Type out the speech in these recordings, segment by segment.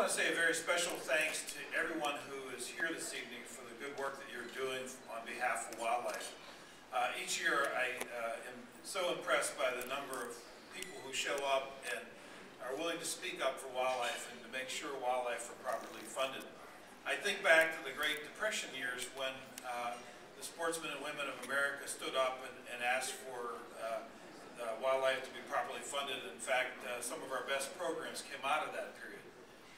want to say a very special thanks to everyone who is here this evening for the good work that you're doing on behalf of wildlife. Each year I am so impressed by the number of people who show up and are willing to speak up for wildlife and to make sure wildlife are properly funded. I think back to the Great Depression years when the sportsmen and women of America stood up and asked for wildlife to be properly funded. In fact, some of our best programs came out of that period.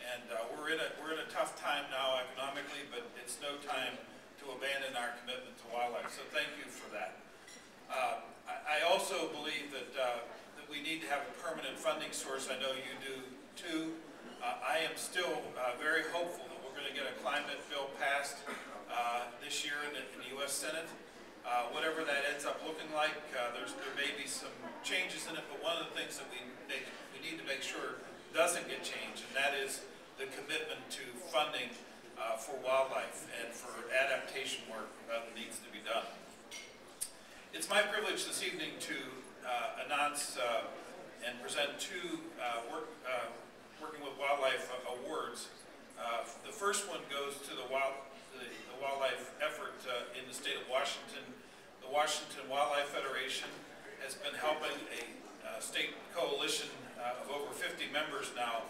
And we're in a tough time now economically, but it's no time to abandon our commitment to wildlife. So thank you for that. I also believe that that we need to have a permanent funding source. I know you do too. I am still very hopeful that we're going to get a climate bill passed this year in the U.S. Senate. Whatever that ends up looking like, there may be some changes in it, but one of the things that we need to make sure doesn't get changed, and that is the commitment to funding for wildlife and for adaptation work that needs to be done. It's my privilege this evening to announce and present two Working with Wildlife awards. The first one goes to the wildlife effort in the state of Washington. The Washington Wildlife Federation has been helping a state coalition of over 50 members now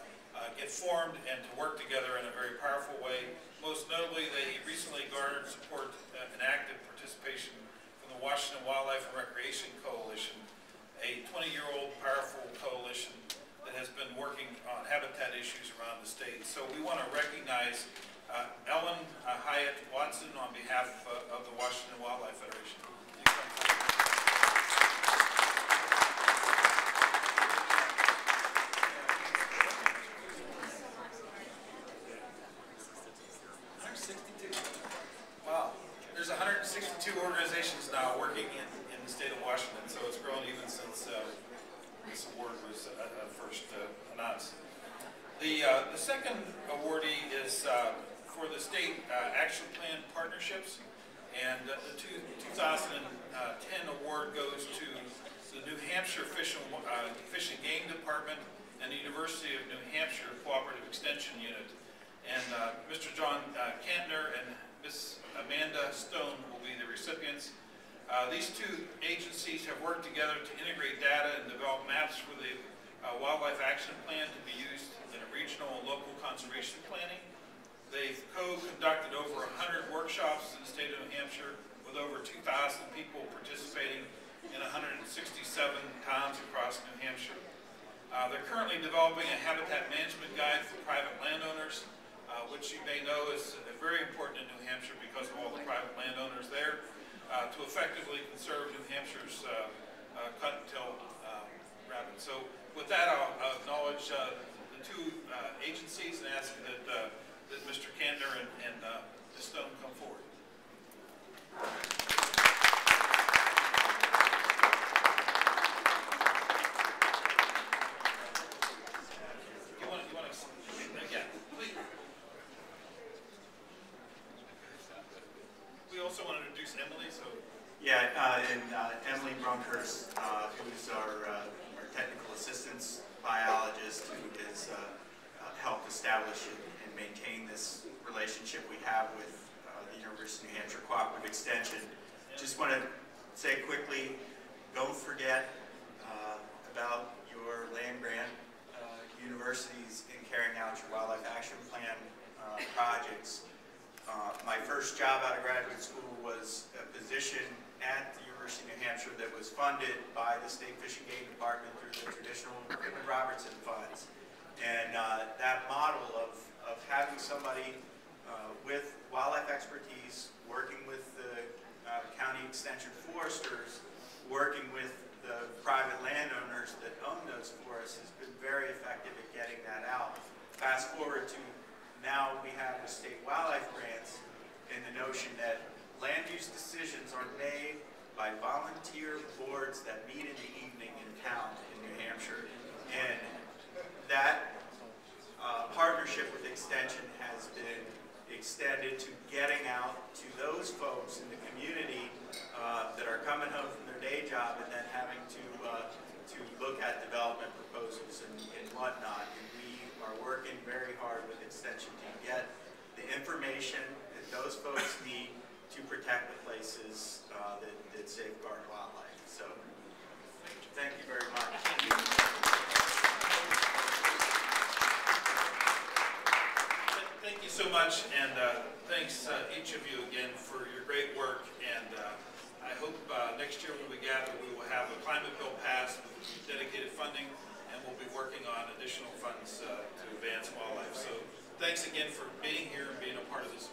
get formed and to work together in a very powerful way. Most notably, they recently garnered support and active participation from the Washington Wildlife and Recreation Coalition, a 20-year-old powerful coalition that has been working on habitat issues around the state. So we want to recognize Ellen Hyatt Watson on behalf of the Washington Wildlife Federation. Wow, there's 162 organizations now working in the state of Washington, so it's grown even since this award was first announced. The second awardee is for the state action plan partnerships, and the 2010 award goes to the New Hampshire Fish and Game Department and the University of New Hampshire Cooperative Extension Unit. And Mr. John Kantner and Ms. Amanda Stone will be the recipients. These two agencies have worked together to integrate data and develop maps for the Wildlife Action Plan to be used in a regional and local conservation planning. They've co-conducted over 100 workshops in the state of New Hampshire with over 2,000 people participating in 167 towns across New Hampshire. They're currently developing a habitat management guide for private landowners, which you may know is very important in New Hampshire because of all the private landowners there, to effectively conserve New Hampshire's cut and till rabbit. So with that, I'll acknowledge the two agencies and ask that Mr. Kantner and Ms. Stone come forward. You want to, yeah, please. We also want to introduce Emily, so. Yeah, Emily Brunkhurst, who's our technical assistance biologist, who has helped establish and maintain this relationship we have with the University of New Hampshire Cooperative Extension. Just want to say quickly, don't forget about your land grant universities in carrying out your Wildlife Action Plan projects. My first job out of graduate school was a position at the University of New Hampshire that was funded by the State Fish and Game Department through the traditional Robertson funds. And that model of having somebody with wildlife expertise, working with the county extension foresters, working with the private landowners that own those forests has been very effective at getting that out. Fast forward to now, we have the state wildlife grants and the notion that land use decisions are made by volunteer boards that meet in the evening in town in New Hampshire. And that partnership with Extension has been extended to getting out to those folks in the community that are coming home from their day job and then having to look at development proposals and whatnot. And we are working very hard with those folks need to protect the places that safeguard wildlife. So thank you very much. Thank you so much, and thanks each of you again for your great work. And I hope next year when we gather, we will have a climate bill passed with dedicated funding, and we'll be working on additional funds to advance wildlife. So thanks again for being here and being a part of this.